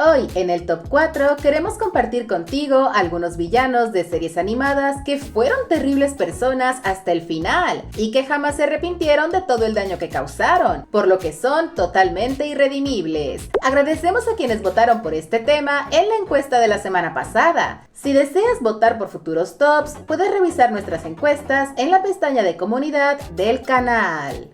Hoy en el Top 4 queremos compartir contigo algunos villanos de series animadas que fueron terribles personas hasta el final y que jamás se arrepintieron de todo el daño que causaron, por lo que son totalmente irredimibles. Agradecemos a quienes votaron por este tema en la encuesta de la semana pasada. Si deseas votar por futuros tops, puedes revisar nuestras encuestas en la pestaña de comunidad del canal.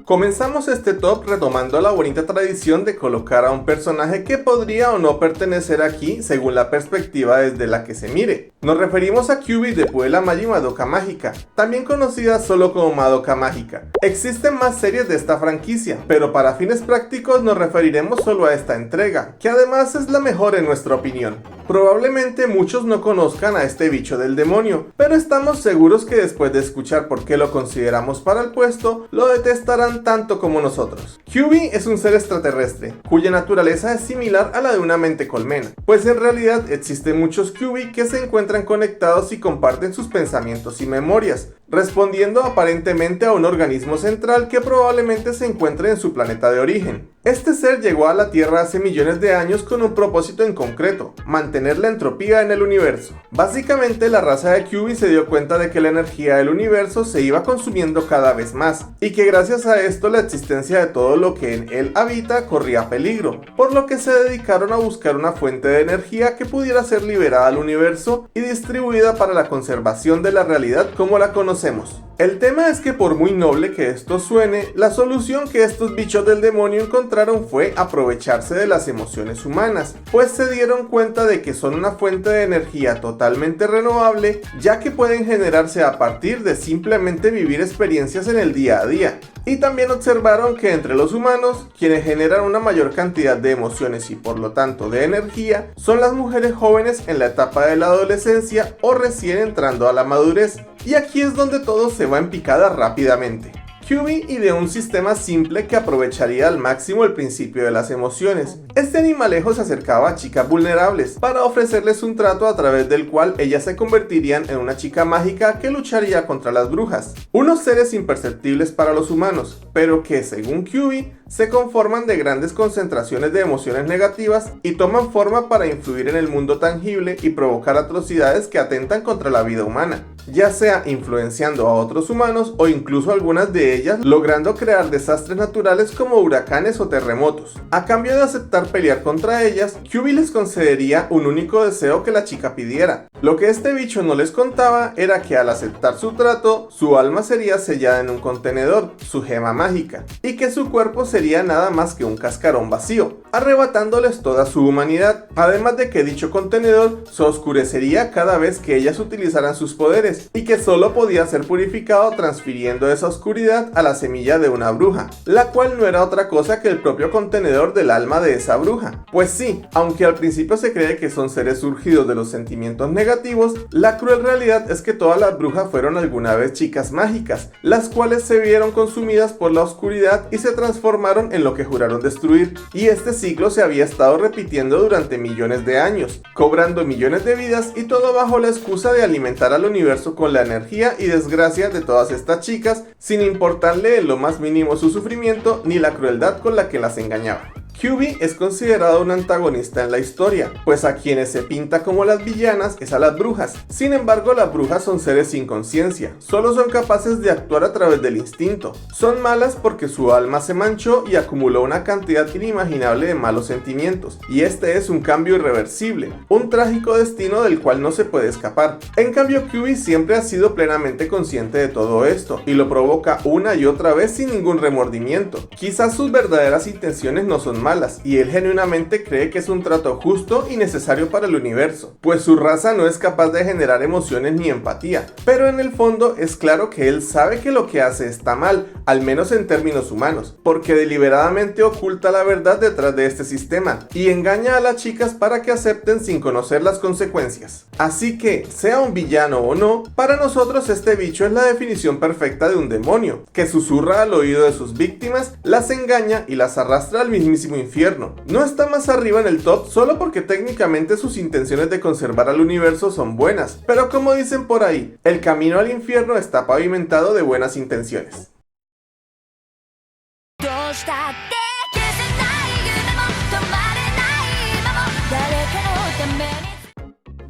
Comenzamos este top retomando la bonita tradición de colocar a un personaje que podría o no pertenecer aquí según la perspectiva desde la que se mire. Nos referimos a Kyuubi de Puella Magi Madoka Mágica, también conocida solo como Madoka Mágica. Existen más series de esta franquicia, pero para fines prácticos nos referiremos solo a esta entrega, que además es la mejor en nuestra opinión. Probablemente muchos no conozcan a este bicho del demonio, pero estamos seguros que después de escuchar por qué lo consideramos para el puesto, lo detestarán tanto como nosotros. Kyuubi es un ser extraterrestre, cuya naturaleza es similar a la de una mente colmena, pues en realidad existen muchos Kyuubi que se encuentran conectados y comparten sus pensamientos y memorias, respondiendo aparentemente a un organismo central que probablemente se encuentre en su planeta de origen. Este ser llegó a la Tierra hace millones de años con un propósito en concreto: mantener la entropía en el universo. Básicamente, la raza de Kyuubi se dio cuenta de que la energía del universo se iba consumiendo cada vez más, y que gracias a esto la existencia de todo lo que en él habita corría peligro, por lo que se dedicaron a buscar una fuente de energía que pudiera ser liberada al universo y distribuida para la conservación de la realidad como la conocemos. El tema es que por muy noble que esto suene, la solución que estos bichos del demonio encontraron fue aprovecharse de las emociones humanas, pues se dieron cuenta de que son una fuente de energía totalmente renovable, ya que pueden generarse a partir de simplemente vivir experiencias en el día a día. Y también observaron que entre los humanos, quienes generan una mayor cantidad de emociones y por lo tanto de energía, son las mujeres jóvenes en la etapa de la adolescencia o recién entrando a la madurez. Y aquí es donde todo se va en picada rápidamente. Kyuubi ideó un sistema simple que aprovecharía al máximo el principio de las emociones. Este animalejo se acercaba a chicas vulnerables para ofrecerles un trato a través del cual ellas se convertirían en una chica mágica que lucharía contra las brujas. Unos seres imperceptibles para los humanos, pero que según Kyuubi se conforman de grandes concentraciones de emociones negativas y toman forma para influir en el mundo tangible y provocar atrocidades que atentan contra la vida humana, ya sea influenciando a otros humanos o incluso algunas de ellas logrando crear desastres naturales como huracanes o terremotos. A cambio de aceptar pelear contra ellas, Kyuubi les concedería un único deseo que la chica pidiera. Lo que este bicho no les contaba era que al aceptar su trato, su alma sería sellada en un contenedor, su gema mágica, y que su cuerpo sería nada más que un cascarón vacío, arrebatándoles toda su humanidad, además de que dicho contenedor se oscurecería cada vez que ellas utilizaran sus poderes, y que solo podía ser purificado transfiriendo esa oscuridad a la semilla de una bruja, la cual no era otra cosa que el propio contenedor del alma de esa bruja. Pues sí, aunque al principio se cree que son seres surgidos de los sentimientos negativos, la cruel realidad es que todas las brujas fueron alguna vez chicas mágicas, las cuales se vieron consumidas por la oscuridad y se transformaron en lo que juraron destruir, y este ciclo se había estado repitiendo durante millones de años, cobrando millones de vidas, y todo bajo la excusa de alimentar al universo con la energía y desgracia de todas estas chicas, sin importarle en lo más mínimo su sufrimiento ni la crueldad con la que las engañaba. Kyuubi es considerado un antagonista en la historia, pues a quienes se pinta como las villanas es a las brujas. Sin embargo, las brujas son seres sin conciencia, solo son capaces de actuar a través del instinto. Son malas porque su alma se manchó y acumuló una cantidad inimaginable de malos sentimientos, y este es un cambio irreversible, un trágico destino del cual no se puede escapar. En cambio, Kyuubi siempre ha sido plenamente consciente de todo esto, y lo provoca una y otra vez sin ningún remordimiento. Quizás sus verdaderas intenciones no son malas, y él genuinamente cree que es un trato justo y necesario para el universo, pues su raza no es capaz de generar emociones ni empatía, pero en el fondo es claro que él sabe que lo que hace está mal, al menos en términos humanos, porque deliberadamente oculta la verdad detrás de este sistema y engaña a las chicas para que acepten sin conocer las consecuencias. Así que, sea un villano o no, para nosotros este bicho es la definición perfecta de un demonio, que susurra al oído de sus víctimas, las engaña y las arrastra al mismísimo infierno. No está más arriba en el top solo porque técnicamente sus intenciones de conservar al universo son buenas, pero como dicen por ahí, el camino al infierno está pavimentado de buenas intenciones.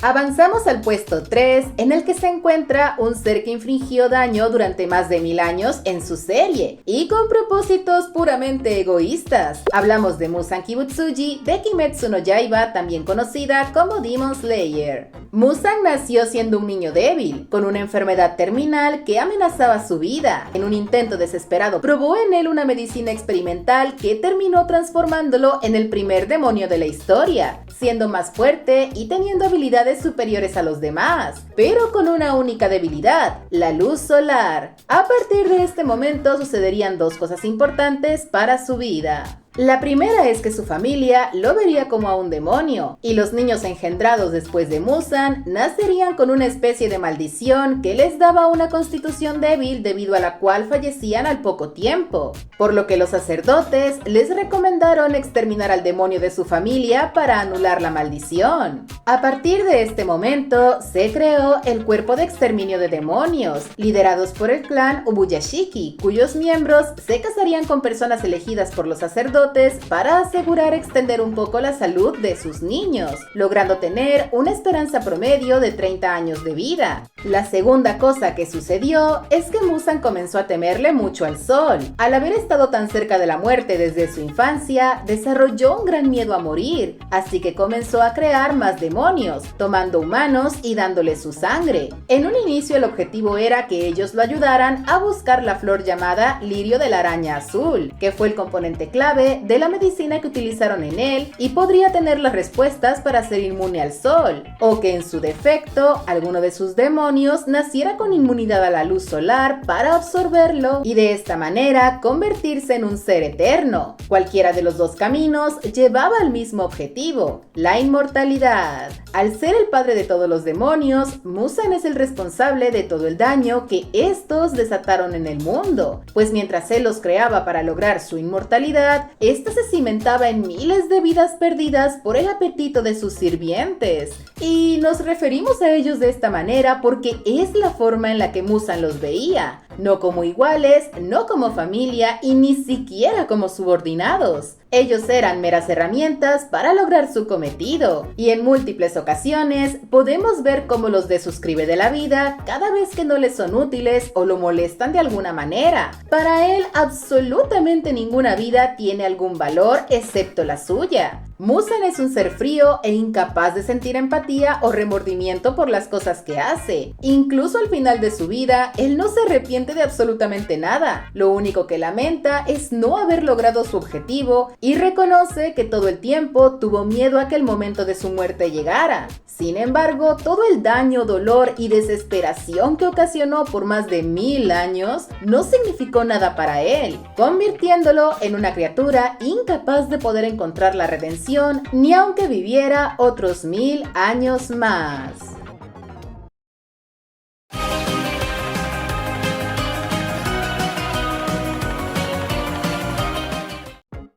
Avanzamos al puesto 3, en el que se encuentra un ser que infligió daño durante más de 1000 años en su serie, y con propósitos puramente egoístas. Hablamos de Muzan Kibutsuji de Kimetsu no Yaiba, también conocida como Demon Slayer. Muzan nació siendo un niño débil, con una enfermedad terminal que amenazaba su vida. En un intento desesperado, probó en él una medicina experimental que terminó transformándolo en el primer demonio de la historia, siendo más fuerte y teniendo habilidades superiores a los demás, pero con una única debilidad: la luz solar. A partir de este momento sucederían dos cosas importantes para su vida. La primera es que su familia lo vería como a un demonio, y los niños engendrados después de Muzan nacerían con una especie de maldición que les daba una constitución débil, debido a la cual fallecían al poco tiempo, por lo que los sacerdotes les recomendaron exterminar al demonio de su familia para anular la maldición. A partir de este momento se creó el Cuerpo de Exterminio de Demonios, liderados por el clan Ubuyashiki, cuyos miembros se casarían con personas elegidas por los sacerdotes para asegurar extender un poco la salud de sus niños, logrando tener una esperanza promedio de 30 años de vida. La segunda cosa que sucedió es que Muzan comenzó a temerle mucho al sol. Al haber estado tan cerca de la muerte desde su infancia, desarrolló un gran miedo a morir, así que comenzó a crear más demonios, tomando humanos y dándoles su sangre. En un inicio el objetivo era que ellos lo ayudaran a buscar la flor llamada lirio de la araña azul, que fue el componente clave de la medicina que utilizaron en él y podría tener las respuestas para ser inmune al sol, o que en su defecto alguno de sus demonios naciera con inmunidad a la luz solar para absorberlo y de esta manera convertirse en un ser eterno. Cualquiera de los dos caminos llevaba al mismo objetivo: la inmortalidad. Al ser el padre de todos los demonios, Muzan es el responsable de todo el daño que estos desataron en el mundo, pues mientras él los creaba para lograr su inmortalidad, esta se cimentaba en miles de vidas perdidas por el apetito de sus sirvientes. Y nos referimos a ellos de esta manera porque es la forma en la que Muzan los veía, no como iguales, no como familia y ni siquiera como subordinados. Ellos eran meras herramientas para lograr su cometido, y en múltiples ocasiones podemos ver cómo los desuscribe de la vida cada vez que no les son útiles o lo molestan de alguna manera. Para él, absolutamente ninguna vida tiene algún valor excepto la suya. Muzan es un ser frío e incapaz de sentir empatía o remordimiento por las cosas que hace. Incluso al final de su vida, él no se arrepiente de absolutamente nada. Lo único que lamenta es no haber logrado su objetivo y reconoce que todo el tiempo tuvo miedo a que el momento de su muerte llegara. Sin embargo, todo el daño, dolor y desesperación que ocasionó por más de 1000 años no significó nada para él, convirtiéndolo en una criatura incapaz de poder encontrar la redención ni aunque viviera otros 1000 años más.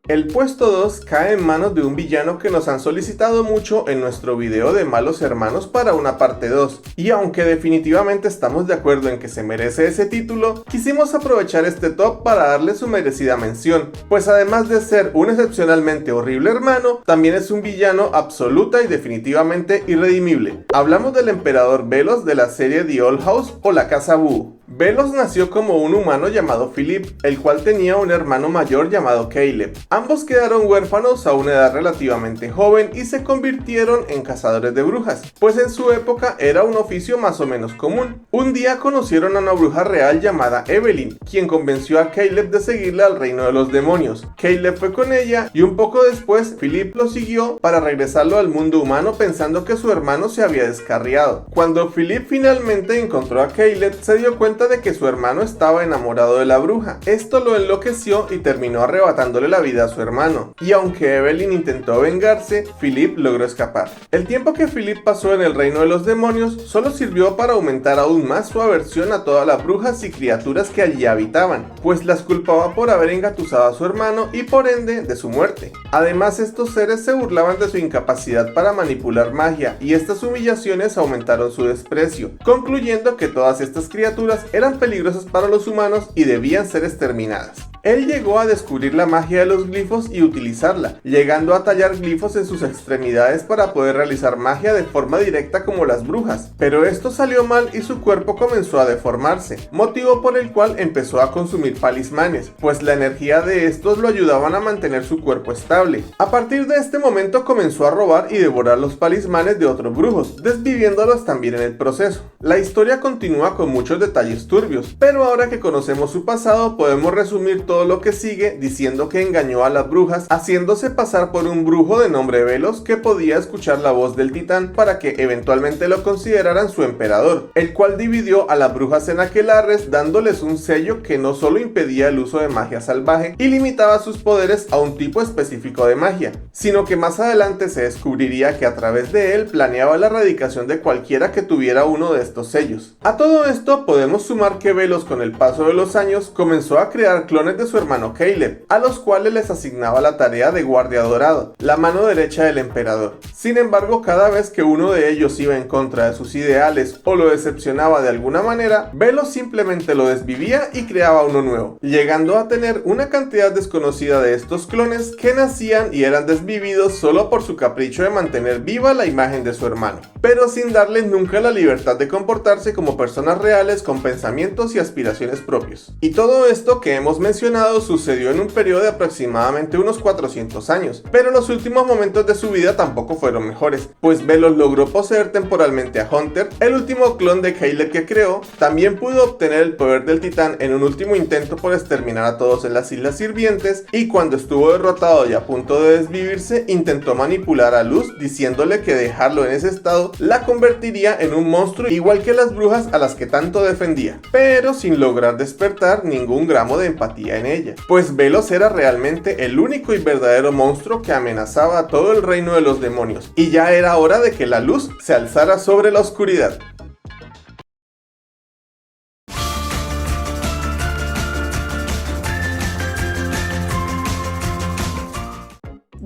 El puesto 2 cae en manos de un villano que nos han solicitado mucho en nuestro video de Malos Hermanos para una parte 2, y aunque definitivamente estamos de acuerdo en que se merece ese título, quisimos aprovechar este top para darle su merecida mención, pues además de ser un excepcionalmente horrible hermano, también es un villano absoluta y definitivamente irredimible. Hablamos del emperador Velos de la serie The Old House o La Casa Buu. Velos nació como un humano llamado Philip, el cual tenía un hermano mayor llamado Caleb. Ambos quedaron huérfanos a una edad relativamente joven y se convirtieron en cazadores de brujas, pues en su época era un oficio más o menos común. Un día conocieron a una bruja real llamada Evelyn, quien convenció a Caleb de seguirla al reino de los demonios. Caleb fue con ella y un poco después Philip lo siguió para regresarlo al mundo humano pensando que su hermano se había descarriado. Cuando Philip finalmente encontró a Caleb, se dio cuenta cuenta de que su hermano estaba enamorado de la bruja. Esto lo enloqueció y terminó arrebatándole la vida a su hermano. Y aunque Evelyn intentó vengarse, Philip logró escapar. El tiempo que Philip pasó en el reino de los demonios solo sirvió para aumentar aún más su aversión a todas las brujas y criaturas que allí habitaban, pues las culpaba por haber engatusado a su hermano y por ende de su muerte. Además, estos seres se burlaban de su incapacidad para manipular magia y estas humillaciones aumentaron su desprecio, concluyendo que todas estas criaturas eran peligrosas para los humanos y debían ser exterminadas. Él llegó a descubrir la magia de los glifos y utilizarla, llegando a tallar glifos en sus extremidades para poder realizar magia de forma directa como las brujas, pero esto salió mal y su cuerpo comenzó a deformarse, motivo por el cual empezó a consumir palismanes, pues la energía de estos lo ayudaban a mantener su cuerpo estable. A partir de este momento comenzó a robar y devorar los palismanes de otros brujos, desviviéndolos también en el proceso. La historia continúa con muchos detalles turbios, pero ahora que conocemos su pasado podemos resumir todo lo que sigue diciendo que engañó a las brujas haciéndose pasar por un brujo de nombre Velos que podía escuchar la voz del titán para que eventualmente lo consideraran su emperador, el cual dividió a las brujas en aquelarres dándoles un sello que no solo impedía el uso de magia salvaje y limitaba sus poderes a un tipo específico de magia, sino que más adelante se descubriría que a través de él planeaba la erradicación de cualquiera que tuviera uno de estos sellos. A todo esto podemos sumar que Velos con el paso de los años comenzó a crear clones de su hermano Caleb, a los cuales les asignaba la tarea de guardia dorado, la mano derecha del emperador. Sin embargo, cada vez que uno de ellos iba en contra de sus ideales o lo decepcionaba de alguna manera, Velos simplemente lo desvivía y creaba uno nuevo, llegando a tener una cantidad desconocida de estos clones que nacían y eran desvividos solo por su capricho de mantener viva la imagen de su hermano, pero sin darles nunca la libertad de comportarse como personas reales con pensamientos y aspiraciones propios. Y todo esto que hemos mencionado sucedió en un periodo de aproximadamente unos 400 años, pero los últimos momentos de su vida tampoco fueron mejores, pues Velos logró poseer temporalmente a Hunter, el último clon de Caleb que creó. También pudo obtener el poder del titán en un último intento por exterminar a todos en las Islas Sirvientes, y cuando estuvo derrotado y a punto de desvivirse, intentó manipular a Luz diciéndole que dejarlo en ese estado la convertiría en un monstruo igual que las brujas a las que tanto defendía, pero sin lograr despertar ningún gramo de empatía en ella, pues Velos era realmente el único y verdadero monstruo que amenazaba a todo el reino de los demonios, y ya era hora de que la luz se alzara sobre la oscuridad.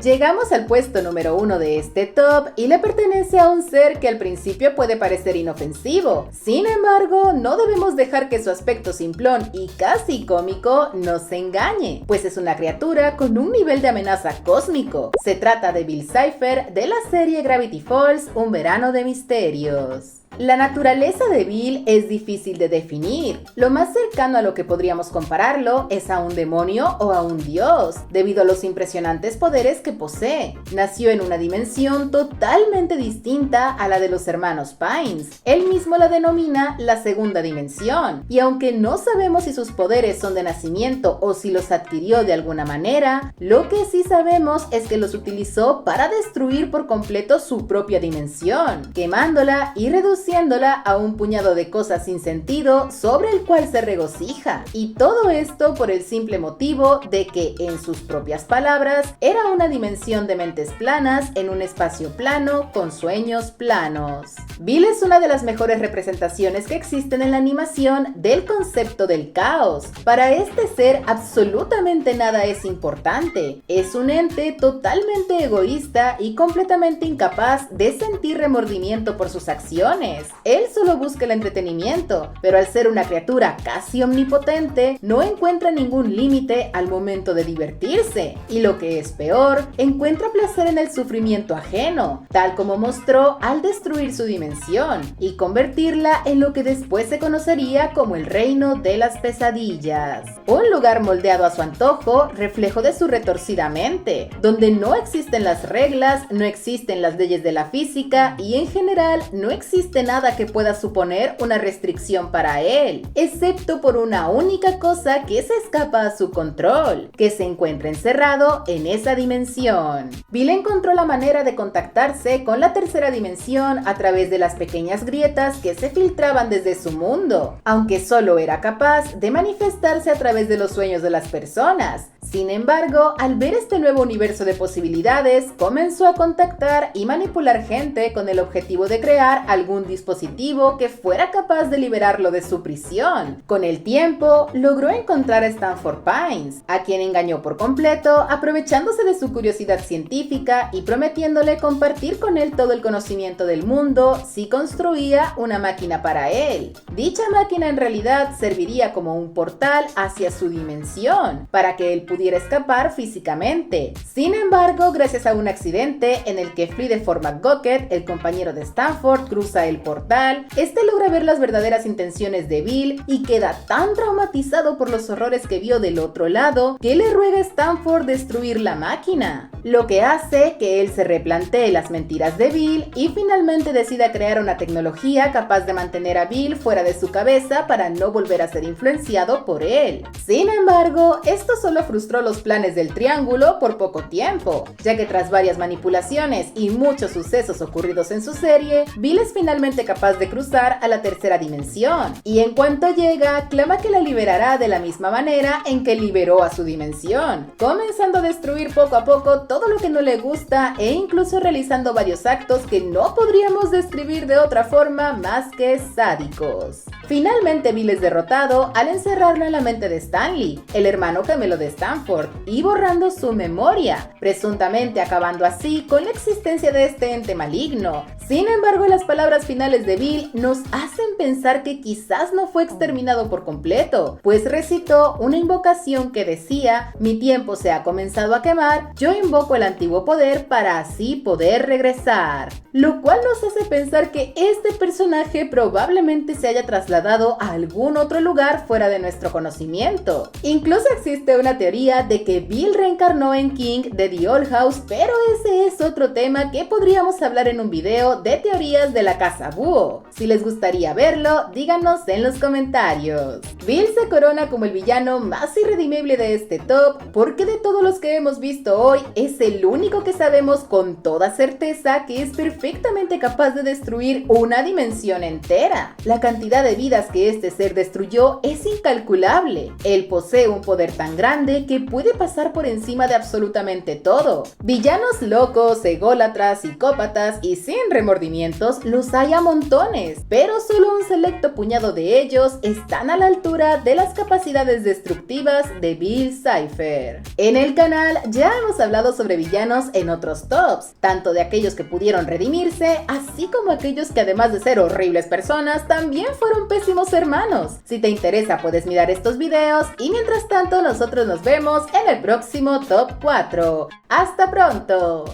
Llegamos al puesto número 1 de este top y le pertenece a un ser que al principio puede parecer inofensivo. Sin embargo, no debemos dejar que su aspecto simplón y casi cómico nos engañe, pues es una criatura con un nivel de amenaza cósmico. Se trata de Bill Cipher de la serie Gravity Falls, un verano de misterios. La naturaleza de Bill es difícil de definir. Lo más cercano a lo que podríamos compararlo es a un demonio o a un dios, debido a los impresionantes poderes que posee. Nació en una dimensión totalmente distinta a la de los hermanos Pines. Él mismo la denomina la segunda dimensión, y aunque no sabemos si sus poderes son de nacimiento o si los adquirió de alguna manera, lo que sí sabemos es que los utilizó para destruir por completo su propia dimensión, quemándola y reduciéndola a un puñado de cosas sin sentido sobre el cual se regocija. Y todo esto por el simple motivo de que, en sus propias palabras, era una dimensión de mentes planas en un espacio plano con sueños planos. Bill es una de las mejores representaciones que existen en la animación del concepto del caos. Para este ser absolutamente nada es importante. Es un ente totalmente egoísta y completamente incapaz de sentir remordimiento por sus acciones. Él solo busca el entretenimiento, pero al ser una criatura casi omnipotente, no encuentra ningún límite al momento de divertirse, y lo que es peor, encuentra placer en el sufrimiento ajeno, tal como mostró al destruir su dimensión y convertirla en lo que después se conocería como el reino de las pesadillas. Un lugar moldeado a su antojo, reflejo de su retorcida mente, donde no existen las reglas, no existen las leyes de la física y en general no existen absolutamente nada que pueda suponer una restricción para él, excepto por una única cosa que se escapa a su control, que se encuentra encerrado en esa dimensión. Bill encontró la manera de contactarse con la tercera dimensión a través de las pequeñas grietas que se filtraban desde su mundo, aunque solo era capaz de manifestarse a través de los sueños de las personas. Sin embargo, al ver este nuevo universo de posibilidades, comenzó a contactar y manipular gente con el objetivo de crear algún dispositivo que fuera capaz de liberarlo de su prisión. Con el tiempo, logró encontrar a Stanford Pines, a quien engañó por completo, aprovechándose de su curiosidad científica y prometiéndole compartir con él todo el conocimiento del mundo si construía una máquina para él. Dicha máquina en realidad serviría como un portal hacia su dimensión, para que él pudiera escapar físicamente. Sin embargo, gracias a un accidente en el que Flea de Format Gocket, el compañero de Stanford, cruza el portal, este logra ver las verdaderas intenciones de Bill y queda tan traumatizado por los horrores que vio del otro lado que le ruega a Stanford destruir la máquina, lo que hace que él se replantee las mentiras de Bill y finalmente decida crear una tecnología capaz de mantener a Bill fuera de su cabeza para no volver a ser influenciado por él. Sin embargo, esto solo frustró los planes del Triángulo por poco tiempo, ya que tras varias manipulaciones y muchos sucesos ocurridos en su serie, Bill es finalmente capaz de cruzar a la tercera dimensión, y en cuanto llega, clama que la liberará de la misma manera en que liberó a su dimensión, comenzando a destruir poco a poco todo lo que no le gusta e incluso realizando varios actos que no podríamos describir de otra forma más que sádicos. Finalmente Bill es derrotado al encerrarlo en la mente de Stanley, el hermano gemelo de Stanford, y borrando su memoria, presuntamente acabando así con la existencia de este ente maligno. Sin embargo, las palabras finales de Bill nos hacen pensar que quizás no fue exterminado por completo, pues recitó una invocación que decía: mi tiempo se ha comenzado a quemar, yo invoco el antiguo poder para así poder regresar. Lo cual nos hace pensar que este personaje probablemente se haya trasladado a algún otro lugar fuera de nuestro conocimiento. Incluso existe una teoría de que Bill reencarnó en King de The Old House, pero ese es otro tema que podríamos hablar en un video de teorías de la casa Búho. Si les gustaría verlo, díganos en los comentarios. Bill se corona como el villano más irredimible de este top, porque de todos los que hemos visto hoy, es el único que sabemos con toda certeza que es perfectamente capaz de destruir una dimensión entera. La cantidad de vidas que este ser destruyó es incalculable. Él posee un poder tan grande que puede pasar por encima de absolutamente todo. Villanos locos, ególatras, psicópatas y sin remordimientos los hay a montones, pero solo un selecto puñado de ellos están a la altura de las capacidades destructivas de Bill Cipher. En el canal ya hemos hablado sobre villanos en otros tops, tanto de aquellos que pudieron redimirse, así como aquellos que además de ser horribles personas, también fueron pésimos hermanos. Si te interesa puedes mirar estos videos y mientras tanto nosotros nos vemos en el próximo Top 4. ¡Hasta pronto!